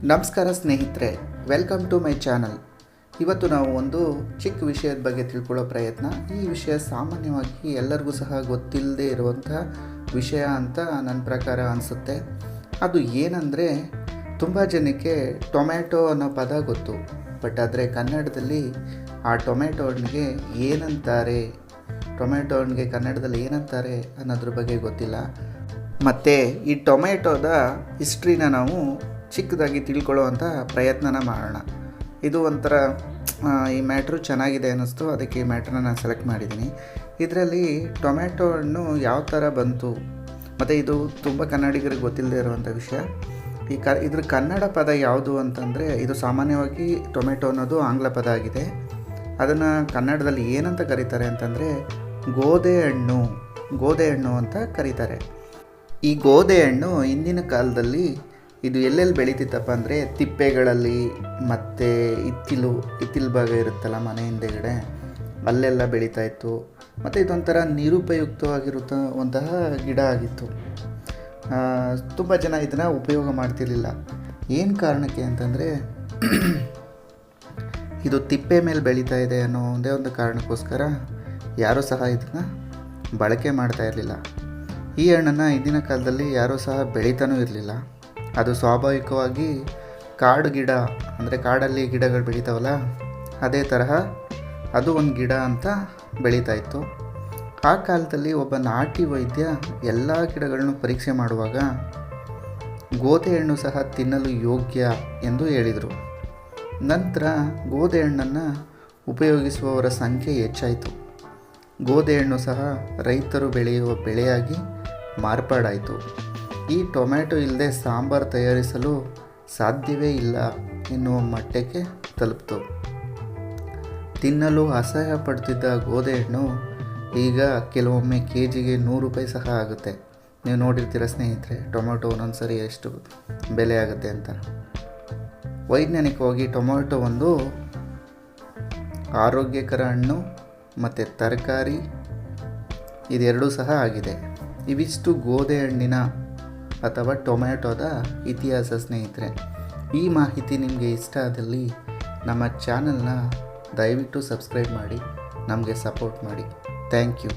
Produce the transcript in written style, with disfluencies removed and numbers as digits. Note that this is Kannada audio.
ನಮಸ್ಕಾರ ಸ್ನೇಹಿತರೆ, ವೆಲ್ಕಮ್ ಟು ಮೈ ಚಾನಲ್. ಇವತ್ತು ನಾವು ಒಂದು ಚಿಕ್ಕ ವಿಷಯದ ಬಗ್ಗೆ ತಿಳ್ಕೊಳ್ಳೋ ಪ್ರಯತ್ನ. ಈ ವಿಷಯ ಸಾಮಾನ್ಯವಾಗಿ ಎಲ್ಲರಿಗೂ ಸಹ ಗೊತ್ತಿಲ್ಲದೆ ಇರುವಂಥ ವಿಷಯ ಅಂತ ನನ್ನ ಪ್ರಕಾರ ಅನಿಸುತ್ತೆ. ಅದು ಏನಂದರೆ, ತುಂಬ ಜನಕ್ಕೆ ಟೊಮ್ಯಾಟೊ ಅನ್ನೋ ಪದ ಗೊತ್ತು, ಬಟ್ ಆದರೆ ಕನ್ನಡದಲ್ಲಿ ಆ ಟೊಮ್ಯಾಟೊ ಹಣ್ಣಿಗೆ ಏನಂತಾರೆ, ಟೊಮ್ಯಾಟೊ ಹಣ್ಣಿಗೆ ಕನ್ನಡದಲ್ಲಿ ಏನಂತಾರೆ ಅನ್ನೋದ್ರ ಬಗ್ಗೆ ಗೊತ್ತಿಲ್ಲ. ಮತ್ತು ಈ ಟೊಮ್ಯಾಟೊದ ಹಿಸ್ಟ್ರಿನ ನಾವು ಚಿಕ್ಕದಾಗಿ ತಿಳ್ಕೊಳ್ಳೋವಂಥ ಪ್ರಯತ್ನನ ಮಾಡೋಣ. ಇದು ಒಂಥರ ಈ ಮ್ಯಾಟ್ರು ಚೆನ್ನಾಗಿದೆ ಅನ್ನಿಸ್ತು, ಅದಕ್ಕೆ ಈ ಮ್ಯಾಟ್ರನ್ನ ನಾನು ಸೆಲೆಕ್ಟ್ ಮಾಡಿದ್ದೀನಿ. ಇದರಲ್ಲಿ ಟೊಮ್ಯಾಟೊ ಹಣ್ಣು ಯಾವ ಥರ ಬಂತು, ಮತ್ತು ಇದು ತುಂಬ ಕನ್ನಡಿಗರಿಗೆ ಗೊತ್ತಿಲ್ಲದೆ ಇರುವಂಥ ವಿಷಯ. ಇದ್ರ ಕನ್ನಡ ಪದ ಯಾವುದು ಅಂತಂದರೆ, ಇದು ಸಾಮಾನ್ಯವಾಗಿ ಟೊಮೆಟೊ ಅನ್ನೋದು ಆಂಗ್ಲ ಪದ ಆಗಿದೆ. ಅದನ್ನು ಕನ್ನಡದಲ್ಲಿ ಏನಂತ ಕರೀತಾರೆ ಅಂತಂದರೆ ಗೋಧೆ ಹಣ್ಣು ಅಂತ ಕರೀತಾರೆ. ಈ ಗೋಧೆ ಹಣ್ಣು ಹಿಂದಿನ ಕಾಲದಲ್ಲಿ ಇದು ಎಲ್ಲೆಲ್ಲಿ ಬೆಳೀತಿತ್ತಪ್ಪ ಅಂದರೆ ತಿಪ್ಪೆಗಳಲ್ಲಿ ಮತ್ತು ಇತ್ತಿಲು ಭಾಗ ಇರುತ್ತಲ್ಲ ಮನೆ ಹಿಂದೆಗಡೆ, ಅಲ್ಲೆಲ್ಲ ಬೆಳೀತಾಯಿತ್ತು. ಮತ್ತು ಇದೊಂಥರ ನಿರುಪಯುಕ್ತವಾಗಿರುವಂತಹ ಗಿಡ ಆಗಿತ್ತು. ತುಂಬ ಜನ ಇದನ್ನು ಉಪಯೋಗ ಮಾಡ್ತಿರ್ಲಿಲ್ಲ. ಏನು ಕಾರಣಕ್ಕೆ ಅಂತಂದರೆ ಇದು ತಿಪ್ಪೆ ಮೇಲೆ ಬೆಳೀತಾ ಇದೆ ಅನ್ನೋ ಒಂದೇ ಒಂದು ಕಾರಣಕ್ಕೋಸ್ಕರ ಯಾರೂ ಸಹ ಇದನ್ನು ಬಳಕೆ ಮಾಡ್ತಾ ಇರಲಿಲ್ಲ. ಈ ಹಣ್ಣನ್ನು ಹಿಂದಿನ ಕಾಲದಲ್ಲಿ ಯಾರೂ ಸಹ ಬೆಳೀತಾನೂ ಇರಲಿಲ್ಲ. ಅದು ಸ್ವಾಭಾವಿಕವಾಗಿ ಕಾಡು ಗಿಡ, ಅಂದರೆ ಕಾಡಲ್ಲಿ ಗಿಡಗಳು ಬೆಳೀತಾವಲ್ಲ, ಅದೇ ತರಹ ಅದು ಒಂದು ಗಿಡ ಅಂತ ಬೆಳೀತಾ ಇತ್ತು. ಆ ಕಾಲದಲ್ಲಿ ಒಬ್ಬ ನಾಟಿ ವೈದ್ಯ ಎಲ್ಲ ಗಿಡಗಳನ್ನು ಪರೀಕ್ಷೆ ಮಾಡುವಾಗ ಗೋಧೆ ಹಣ್ಣು ಸಹ ತಿನ್ನಲು ಯೋಗ್ಯ ಎಂದು ಹೇಳಿದರು. ನಂತರ ಗೋಧೆ ಹಣ್ಣನ್ನು ಉಪಯೋಗಿಸುವವರ ಸಂಖ್ಯೆ ಹೆಚ್ಚಾಯಿತು. ಗೋಧೆ ಹಣ್ಣು ಸಹ ರೈತರು ಬೆಳೆಯುವ ಬೆಳೆಯಾಗಿ ಮಾರ್ಪಾಡಾಯಿತು. ಈ ಟೊಮ್ಯಾಟೊ ಇಲ್ಲದೆ ಸಾಂಬಾರು ತಯಾರಿಸಲು ಸಾಧ್ಯವೇ ಇಲ್ಲ ಎನ್ನುವ ಮಟ್ಟಕ್ಕೆ ತಲುಪಿತು. ತಿನ್ನಲು ಅಸಹ್ಯ ಪಡ್ತಿದ್ದ ಗೋಧೆ ಹಣ್ಣು ಈಗ ಕೆಲವೊಮ್ಮೆ KGಗೆ 100 ರೂಪಾಯಿ ಸಹ ಆಗುತ್ತೆ. ನೀವು ನೋಡಿರ್ತೀರ ಸ್ನೇಹಿತರೆ, ಟೊಮ್ಯಾಟೊ ಒಂದೊಂದು ಸರಿ ಎಷ್ಟು ಬೆಲೆ ಆಗುತ್ತೆ ಅಂತ. ವೈಜ್ಞಾನಿಕವಾಗಿ ಟೊಮ್ಯಾಟೊ ಒಂದು ಆರೋಗ್ಯಕರ ಹಣ್ಣು ಮತ್ತು ತರಕಾರಿ, ಇದೆರಡೂ ಸಹ ಆಗಿದೆ. ಇವಿಷ್ಟು ಗೋಧೆ ಹಣ್ಣಿನ ಅಥವಾ ಟೊಮ್ಯಾಟೊದ ಇತಿಹಾಸ ಸ್ನೇಹಿತರೆ. ಈ ಮಾಹಿತಿ ನಿಮಗೆ ಇಷ್ಟ ಆದಲ್ಲಿ ನಮ್ಮ ಚಾನಲ್ನ ದಯವಿಟ್ಟು ಸಬ್ಸ್ಕ್ರೈಬ್ ಮಾಡಿ, ನಮಗೆ ಸಪೋರ್ಟ್ ಮಾಡಿ. Thank you.